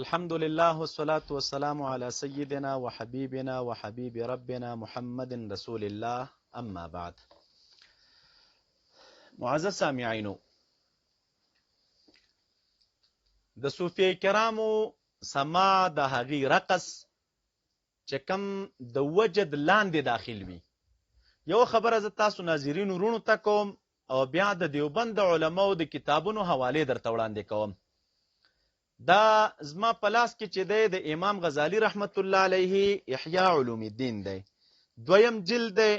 الحمد لله والصلاة والسلام على سيدنا وحبيبنا وحبيب ربنا محمد رسول الله اما بعد. معزز سامعینو، د صوفیه کرامو سما د هغې رقص چې کم د وجد لاندې داخل وي. یو خبره زه تاسو ناظرینو رونو ته کوم او بیا د دیوبند علماو د کتابونو حوالې درته وړاندې کوم. دا زما په لاس کې چې دی د امام غزالی رحمت الله علیه احیاء علوم الدین دی، دویم جلد دی،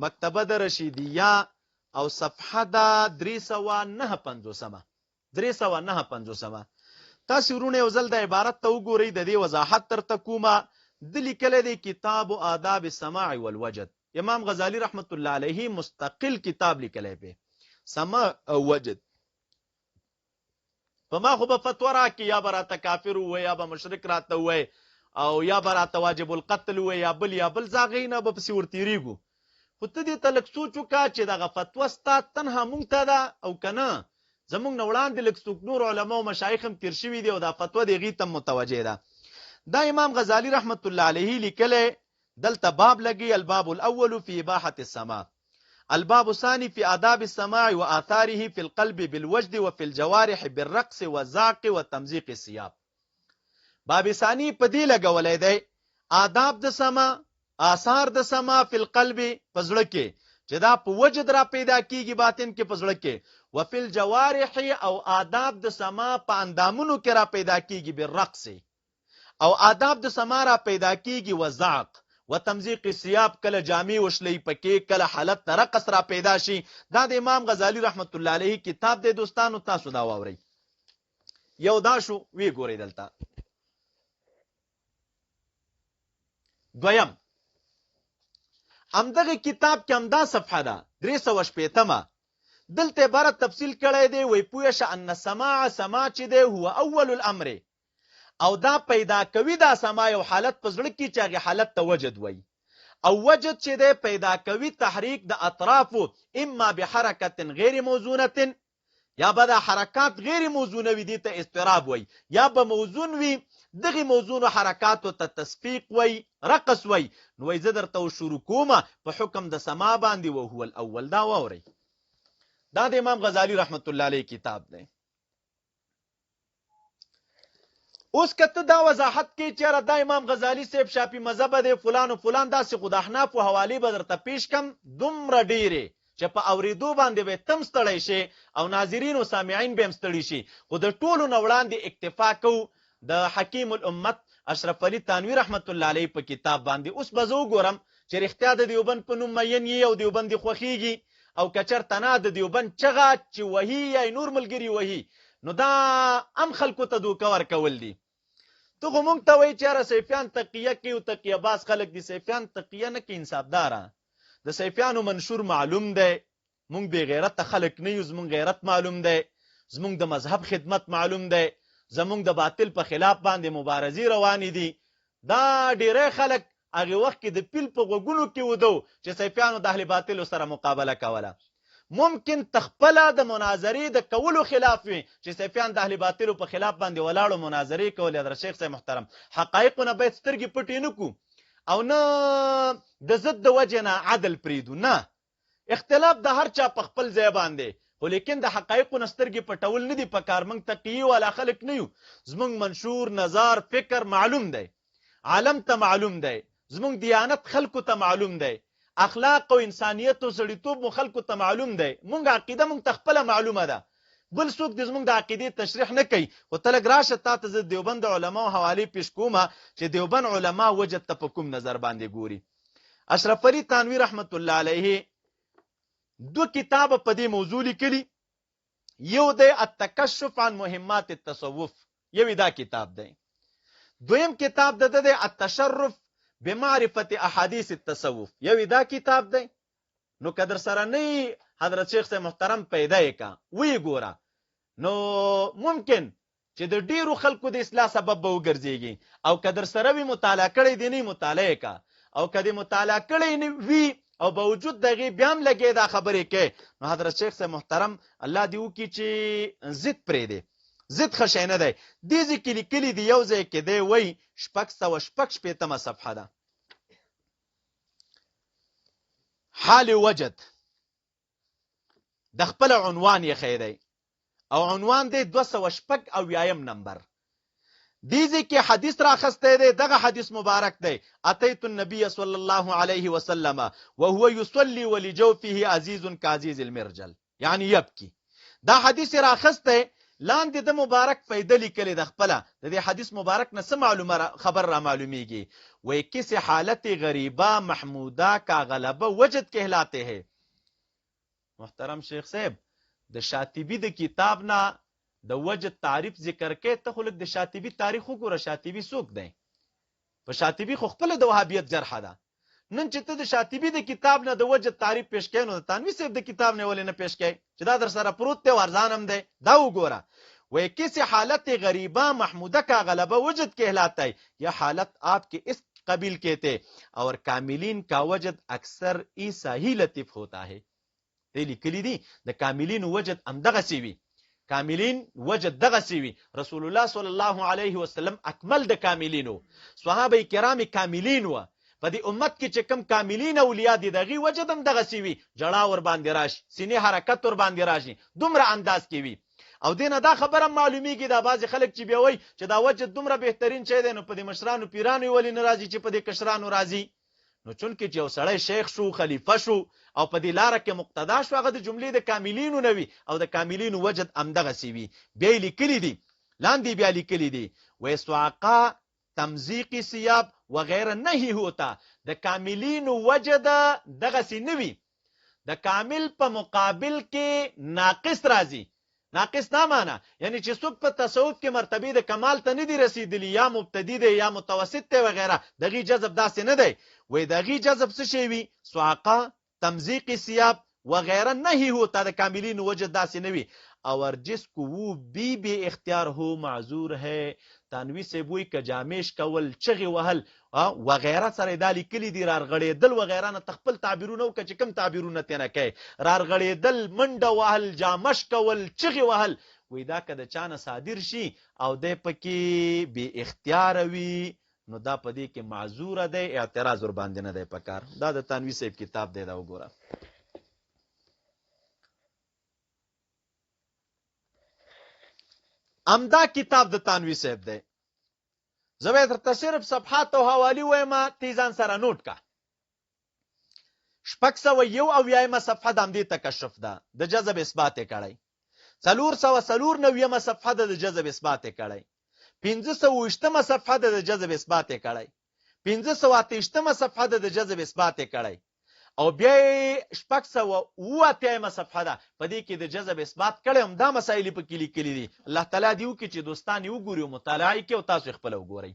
مکتبه د رشیدیه او صفحه د 359. تاسو ورونه یو ځل د عبارت ته وګورئ، د دې وضاحت درته کومه. د لیکلی دی کتاب آداب السماع والوجد. امام غزالی رحمت الله علیه مستقل کتاب لیکلی دی، سماع او وجد. په ما خو به فتوا راکړي، یا به راته کافر ووایي، یا به مشرک راته ووایي، او یا به راته واجب القتل ووایي، یا بل زه هغې نه به پسې ورتېرېږو. خو ته دې ته لږ سوچ وکړه چې دغه فتوا ستا تنها مونږ ته ده او که نه زمونږ نه وړاندې لږ څوک نور علما او مشایخ هم تېر شوي دي او دا فتوا د هغې ته متوجه ده. دا امام غزالی رحمت الله علیه لیکلی، دلته باب لګي، الباب الاول فی اباحة السماع، الباب الثاني في آداب السماع وآثاره في القلب بالوجد وفي الجوارح بالرقص والزعق وتمزيق الثياب. باب ثاني په دې لګولی دی آداب د سماع، آثار د سماع فی القلب په زړه کې چې دا په وجد را پیدا کیږي، باطن کې په زړه کې، وفي الجوارح او آداب د سماع په اندامونو کې را پیدا کیږي، بالرقص او آداب د سماع را پیدا کیږي، وزعق و تمزیق الثياب، کله جامې وشلې پکې، کله حالت رقص را پیدا شي. دا د امام غزالی رحمت الله علیه کتاب دی دوستانو، تاسو دا واورئ. یو دا شو، وی ګورئ دلته. دویم، همدغه کتاب کې همدا صفحه ده 360، دلته عبارت تفصیل کړی دی، وی پوه شه ان السماع، سماع چې دی هو اول الامر، او دا پیدا کوي دا سما یو حالت په زړه کې چې هغه حالت ته وجد وای، او وجد چې دی پیدا کوي تحریک د اطرافو، اما بحرکت غیر موزونه، یا به دا حرکات غیر موزونه وي، دي ته اضطراب وای، یا به موزون وي، دغه موزون حرکاتو ته تصفیق وای، رقص وای. نو زه درته شروع کوم په حکم د سما باندې، او هو الاول. دا واورئ، دا د امام غزالی رحمت الله علیه کتاب دی. اوس کته دا وضاحت کې چې دا امام غزالی صاحب شافعي مذهب دی، فلان او فلان، داسې خو د احناف او حوالې به درته پیش کم دومره ډېرې چې په اورېدو باندې به تم ستړی شي او ناظرین او سامعین به هم ستړي شي. خو د ټولو نه وړاندې اکتفا کوو د حکیم الامت اشرف علي تانوي رحمت الله علیه په کتاب باندې. اوس به زه وګورم چې رښتیا د دیوبند په نوم مین یې او دیوبند خوښیږي، او که چېرته نه د دیوبند چغه چې وهي یا نور ملګري وهي، نو دا هم خلکو ته دوکه ورکول دي. ته خو مونږ ته وایي چې یاره سیفیان تقیه کوي او تقیه باز خلک دي. سیفیان تقیه نه کوي، انصافداره. د سیفیانو منشور معلوم دی، مونږ بې غیرته خلک نه یو، زمونږ غیرت معلوم دی، زمونږ د مذهب خدمت معلوم دی، زمونږ د باطل په خلاف باندې مبارزې روانې دي. دا ډیری خلک هغې وخت کې د پیل په غوږونو کې ودو چې سیفیانو د اهل باطلو سره مقابله کوله. ممکن تخپله د مناظرې د کولو خلاف وي چې سیفیان د اهل باطلو په خلاف باندې ولاړو مناظرې کولې. حضرت شیخ صاحب محترم، حقایقو نه باید سترګې پټې نه کړو او نه د ضد د وجې نه عدل پرېږدو، نه. اختلاف د هر چا په خپل ځای باندې، خو لیکن د حقایقو نه سترګې پټول نه دي پکار. موږ تقیې والا خلک نه یو، زموږ منشور، نظر، فکر معلوم دی، عالم ته معلوم دی، زموږ دیانت خلکو ته معلوم دی، اخلاق او انسانیت او سړیتوب مو خلکو ته معلوم دی، مونږ عقیده مونږ ته خپله معلومه ده، بل څوک د زموږ د عقیدې تشریح نه کوي. خو ته لږ راشه، تا ته زه دیوبند علماو حوالې پیش کومه چې دیوبند علما وجد ته په کوم نظر باندې ګوري. اشرف علي تانوي رحمت الله علیه 2 کتابه په دې موضوع لیکلي. یو دی التکشف عن مهمات التصوف، یو دا کتاب دی. دویم کتاب د دی التشرف بمعرفت احادیث التصوف، یو دا کتاب دی. نو که در سره نه حضرت شیخ صاحب محترم پیدا یې کا وی ګوره، نو ممکن چې د ډیرو خلکو د اصلاح سبب به وګرځېږي. او که در سره وي مطالعه کړی دی نه مطالعه کا، او که دې مطالعه کړی نه وي او باوجود دغه بیا هم لګي دا خبرې کوي، نو حضرت شیخ صاحب محترم الله دې وکړي چې ضد پرې دی. ضد خشی نه دی. دې ځای کې لیکلي دي یو ځای کې دی وایي 666 صفحه ده. حال وجد د خپل عنوان یې ښیی دی او عنوان دی 206 نمبر. دې ځای کې حدیث راخستی دی. دغه حدیث مبارک دی: اتیت النبی صلی الله علیه وسلم وهو یصلی ولجوفه عزیز کعزیز المرجل، یعنی یبکی. دا حدیث راخستی، لاندې د مبارک فیده لیکلې د خپله. د دې حدیث مبارک نه څه معلومه خبر را معلومیږي؟ وی کسی حالت غریبہ محمودہ کا غلبہ وجد کہلاتے ہیں. محترم شیخ صاحب د شاطبی د کتاب نه د وجد تعریف ذکر کې، ته خو لږ د شاطبی تاریخ وګوره. شاطبی څوک دی؟ په شاطبی خو خپله د وهابیت جرحه ده. نن چې ته د شاطبی د کتاب نه د وجد تعریف پیش کوې، نو د تانوي صاحب د کتاب نه ولې نه پیش کوې چې دا در سره پروت دی او ارزان هم دی؟ دا وګوره. وہ کسی حالت غریبہ محمودہ کا غلبہ وجد کہلاتا ہے. یہ حالت آپ کے اس قبیل کے تھے اور کاملین کا وجد اکثر ایسا ہی لطیف ہوتا ہے. دی لیکلی دی د کاملین وجد ام دغسی وی. کاملین وجد دغسی وی. رسول الله صلی الله علیه وسلم اکمل د کاملینو. صحابه کرام کاملین و. په دې امت کې چې کم کاملین اولیاء دي دغه وجد هم دغسی وی. جړا ور باندې راشي، سینې حرکت ور باندې راشي، دومره انداز کې وی. او دینه دا خبره معلومیږي دا بعضی خلک چې بیا وایي چې دا وجد دومره بهترین شی دی، نو په دې مشرانو پیرانو ولې نه راځي چې په دې کشرانو راځي؟ نو چونکې چې یو سړی شیخ شو، خلیفه شو او په دې لاره کې مقتدا شو، هغه د جملې د کاملینو نه وي او د کاملینو وجد همدغسې وي. بیا یې لیکلي دي، لاندې بیا لیکلي دي: ویسواقا تمزیقی سیاب وغیره نهی ہوتا. د کاملینو وجد دغسې نه وي، د کامل په مقابل کې ناقص راځي. ناقص نه معنا یعنی چې څوک په تصوف کې مرتبه د کمال ته نه دی رسیدلی، یا مبتدی دی یا متوسط دی وغیره، دغه جذب داسې نه دی. وې دغه جذب څه شی وي؟ سواقه تمزیق سیاب وغیره نہیں ہوتا. د کاملین وجد داسې نه وي. اور جس کو وہ بے اختیار ہو معذور ہے. تانوی سے بوئی که جامش کول، چغی وهل وغیره سره دا لیکلي دي. رارغړېدل وغیره نه تخپل تعبیرونه وکړه چې کوم تعبیرونه تېنه کوي. رارغړېدل، منډه وهل، جامش کول، چغی وهل، وی دا که د چانه صادر شي او دی پکې بې اختیاره وي، نو دا په دې کې معذوره دی، اعتراض ور باندې نه دی پکار. دا د تانوي صاحب کتاب دی، دا وګوره. امدا کتاب د تانوي صاحب دی. زه به درته صرف صفحات او حوالې وایم، تی ځان سره نوټ کا. 691 صفحه د همدې تکشف ده، د جذب اثبات یې کړی. 494 صفحه د جذب اثبات یې کړی. 520 صفحه د جذب اثبات یې کړی. 528 صفحه د جذب اثبات یې کړی. او بیا 688 صفحه ده، په دې کې د جذب اثبات کړی. هم دا مسایل په کې لیکلي دي. الله تعالی دې وکړي چې دوستان یې وګوري او مطالعه یې کړي او تاسو خپل وګورئ.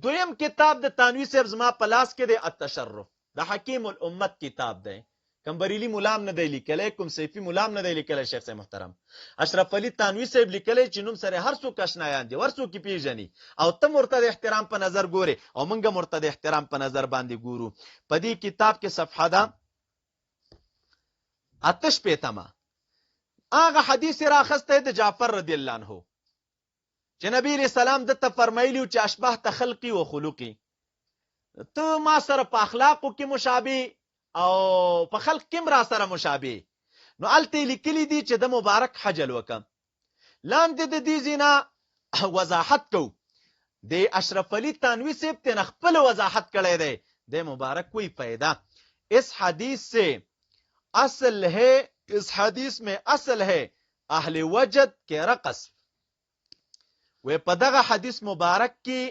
دویم کتاب د تانوي صاحب زما په لاس کې دی، التشرف د حکیم الامت کتاب دی. کوم بریلی مولام نه دی لیکلی، کوم سیفي مولام نه دی لیکلی. شیخ صاحب محترم اشرف علي تانوي صاحب لیکلی چې نوم سره هر څوک اشنایان دي، هر څوک پیژني، او ته ورته د احترام په نظر ګوري او موږ هم ورته د احترام په نظر باندې ګورو. په دې کتاب کې صفحه ده 88. هغه حدیث راخسته د جعفر رضی الله عنه چې نبی علیہ السلام دته فرمایلی چې اشبه خلقی و خلقی، ته ما سره په اخلاقو کې مشابه او په خلق کې را سره مشابه. نو الته لیکلی دي چې د مبارک حجل وکم. لاندې د دې زینا وضاحت کو. د اشرف علي تانوي صاحب ته خپل وضاحت کړی دی. د مبارک کوئی فائدہ اس حدیث سے اصل ہے، اس حدیث میں اصل ہے اہل وجد کے رقص. و په دغه حدیث مبارک کې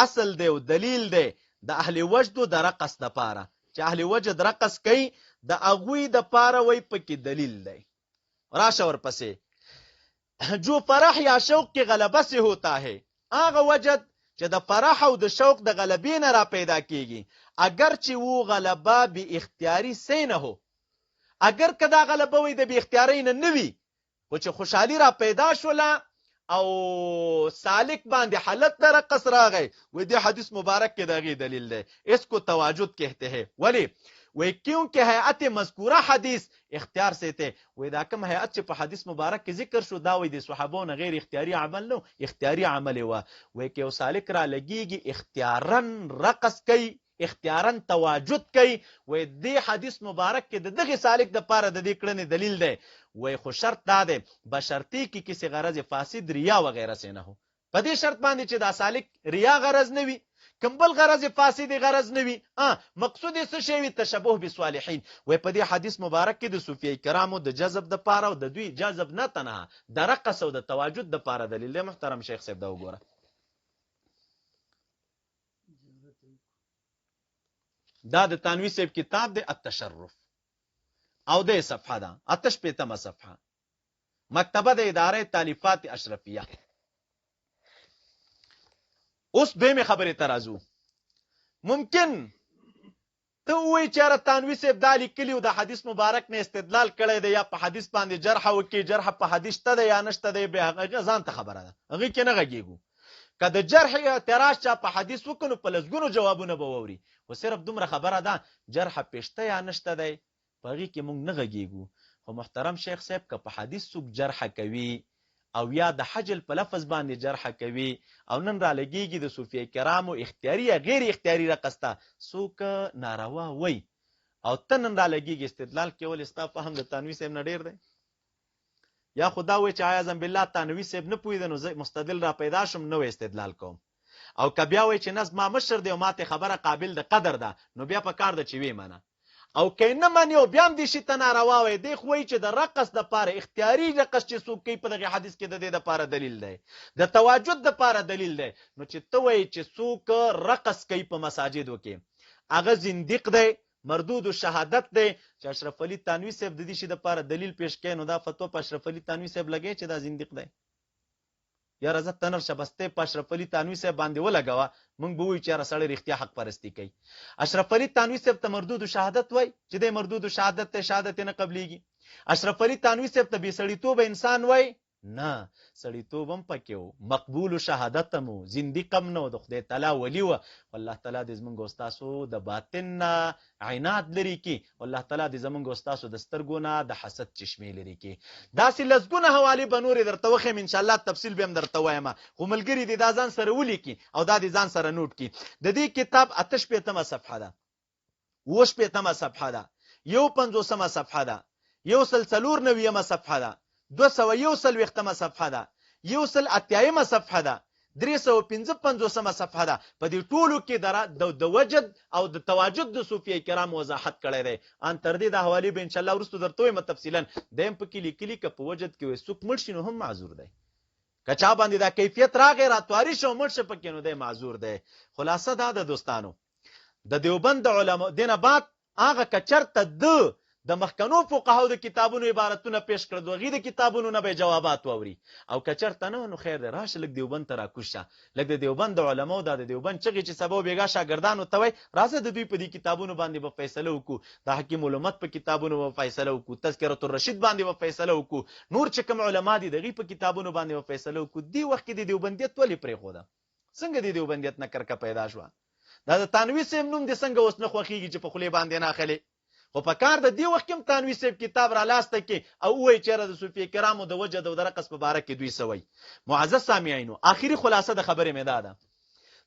اصل دی او دلیل دی د اهل وجد د رقص د پاره، چې اهل وجد رقص کوي د اغوی د پاره، وای پکې دلیل دی. راشه ورپسې جو فرح یا شوق کی غلبه سے ہوتا ہے. هغه وجد چې د فرح او د شوق د غلبې نه را پیدا کیږي، اگر چې وو غلبه به اختیاری سے نه هو. اگر کدا غلبه وي د به اختیاری نه نوي، خو چې خوشحالي را پیدا شوله او سالک باندې حالت در رقص راغی، و دې حدیث مبارک کې دغه دلیل دی. اس کو تواجد کہتے ہیں. ولی وی کیونکہ حیات مذکورہ حدیث اختیار سے ته وی دا کوم حیات چې په حدیث مبارک کې ذکر شو دا وی د صحابو نه غیر اختیاري عمل نو اختیاري عمل و وی کې یو سالک را لګیږي اختیارن رقص کوي اختیارن تواجد کوي وی دی حدیث مبارک کې د دغه سالک د پاره د دې کړنې دلیل دی وی خو شرط دا دی بشرطی کې کسی غرض فاسد ریا وغیرہ سے نه هو په دې شرط باندې چې دا سالک ریا غرض نه وي کمبل غرض فاسد غرض نه وي مقصود څه شی وي تشبوه بالصالحین وی په دې حدیث مبارک کې د صوفیه کرامو د جذب د پاره او د دوی جذب نه تنها د رقص او د تواجد د پاره دلیل دی محترم شیخ صاحب دا وګوره دا د تنوی صاحب کتاب د التشرف او د صفحه ده آتش پیتمه صفحه مکتبه د اداره تالیفات اشرفیه اوس به می خبره ترازو ممکن ته وی چیرې تنوی صاحب د لیکلی او د حدیث مبارک نه استدلال کړی دی یا په حدیث باندې جرح وکي جرح په حدیث ته یا نشته دی به هغه ځان ته خبره ده هغه کې نه غږیږو کله جرح یا اعتراض چا په حدیث وکړو په لږونو جوابونه به ووري و صرف دومره خبره ده جرح پېشته یا نشته دی په هغه کې مونږ نه غږیږو خو محترم شیخ صاحب که په حدیث څوک جرح کوي او یا د حجل په لفظ باندې جرح کوي او نن را لګیږي د صوفیه کرامو اختیاري یا غیر اختیاري رقصته څوک ناروا وای او ته نن را لګیږي استدلال کول استا فهم د تنوی صاحب نه ډیر دی یا خدا وای چې اعاذ بالله تنوی صاحب نه پوی د نو مستدل را پیدا شم نو استدلال کوم او کبیا وای چې نس ما مشر دی او ماته خبره قابل د قدر ده نو بیا په کار د چوي منه او کینه مانی او بیا هم دي شي ته ناروا وای دی خو چې د رقص د پاره اختیاري رقص چې څوک کوي په دغه حدیث کې د دې د پاره دلیل دی د تواجد د پاره دلیل دی نو چې ته وای چې څوک رقص کوي په مساجدو کې هغه زنديق دی مردود شهادت دی چې اشرف علي تنوی صاحب د دې شي د پاره دلیل پیش کړي نو دا فتوا په اشرف علي تنوی صاحب لګي چې دا زنديق دی یا رضا تنر شبسته په اشرف علي تنوی صاحب باندې ولګوا مونږ به وی چې رسړی رښتیا حق پرستی کوي اشرف علي تنوی صاحب ته مردود شهادت وای چې د مردود شهادت ته شهادت نه قبليږي اشرف علي تنوی صاحب ته به سړیتوب انسان وای نه سړیتوب هم پکيو مقبول شهادت مو زنديقم نو د خدای تعالی ولی و والله تعالی دې زمونږ استادو د باطن عینات لري کی والله تعالی دې زمونږ استادو د سترګونه د حسد چشمه لري کی دا سې لزګونه حواله بنور درته وخم ان شاء الله تفصیل به هم درته وایم خو ملګری دې دا ځان سره ولي کی او دا دې ځان سره نوٹ کی د دې کتاب آتش پیتمه صفحه ده وش پیتمه صفحه ده یو 50مه صفحه ده یو سلسلور نویمه صفحه ده 201 صفحه ده یو سل اتیایمه صفحه ده 355 صفحه ده په دې ټولو کې د وجد او د تواجد د صوفیه کرام وضاحت کړی دی ان تر دې د حواله به ان شاء الله ورستو درته وایم تفصیلا دیم په کې لیکلي ک په وجد کې وسوک مرشي نو هم معذور دی کچا باندې دا کیفیت راغی راتواری شو مرشه پکې نو دی معذور دی خلاصه دا د دوستانو د دیوبند علماء دینه بعد هغه کچرته د مخکنو فقهاو د کتابونو عبارتونه پیش کړل دوغې د کتابونو نه به جوابات ووري او کچرته نو خیر دی راشه لګ دیوبند ترا کوشه لګ د دیوبند علماو د دیوبند چغې چې سبب بیګا شاګردانو ته وای راځه د دوی په دې کتابونو باندې به فیصله وکړو د حکیم علمت په کتابونو به فیصله وکړو تذکرۃ الرشید باندې به فیصله وکړو نور چې کوم علما دي دغه په کتابونو باندې به فیصله وکړو دی وخت کې د دیوبندیت ولې پرې خو ده څنګه د دیوبندیت نه کرکه پیدا شو دا د تنوی سیم نوم د څنګه اوس نه خوخیږي چې په خلی باندې نه اخلي خو په کار د دې وخت کې تنوی صاحب کتاب را لاسته کې او وای چې د صوفیه کرامو د وجد او د رقص په باره کې دوی سوي معزز سامعینو اخیری خلاصه د خبره مې ده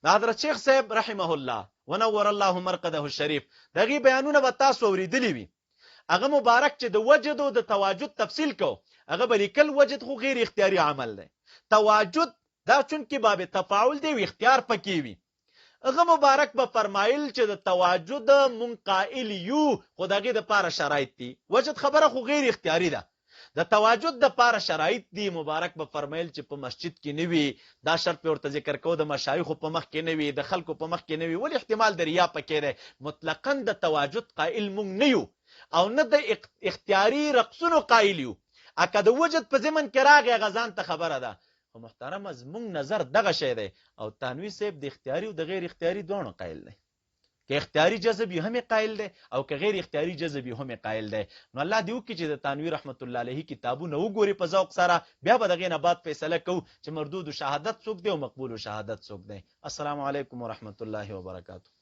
د حضرت شیخ صاحب رحمه الله ونور الله مرقده الشریف دغه بیانونه به تاسو اوریدلی وي هغه مبارک چې د وجد او د تواجد تفصیل کو هغه بلیکل وجد خو غیر اختیاري عمل دی تواجد دا چون کې باب تفاعل دی او اختیار پکې وي هغه مبارک به فرمایل چې د تواجد منقائل یو خدایي د پاره شرایط دي وجد خبره خو غیر اختیاري ده د تواجد د پاره شرایط دي مبارک به فرمایل چې په مسجد کې نیوي دا شرط په ورته ذکر کو د مشایخ په مخ کې نیوي د خلکو په مخ کې نیوي ول احتمال د ریا پکې ده مطلقاً د تواجد قائل مونږ نه یو او نه د اختیاري رقصونو قائل یو اکه د وجد په زمن کې راغی غزان ته خبره ده خو محترم از مونږ نظر دغه شی دی او تنوی صاحب د اختیاري او د غیر اختیاري دوه قائل دی که اختیاري جذب هم قائل دی او که غیر اختیاري جذب هم قائل دی نو الله دی وکي چې د تنوی رحمت الله علیه کتابونه وګوري په ذوق سره بیا به دغه نه بعد فیصله کوو چې مردود شهادت څوک دی او مقبول شهادت څوک دی السلام علیکم ورحمت الله وبرکاته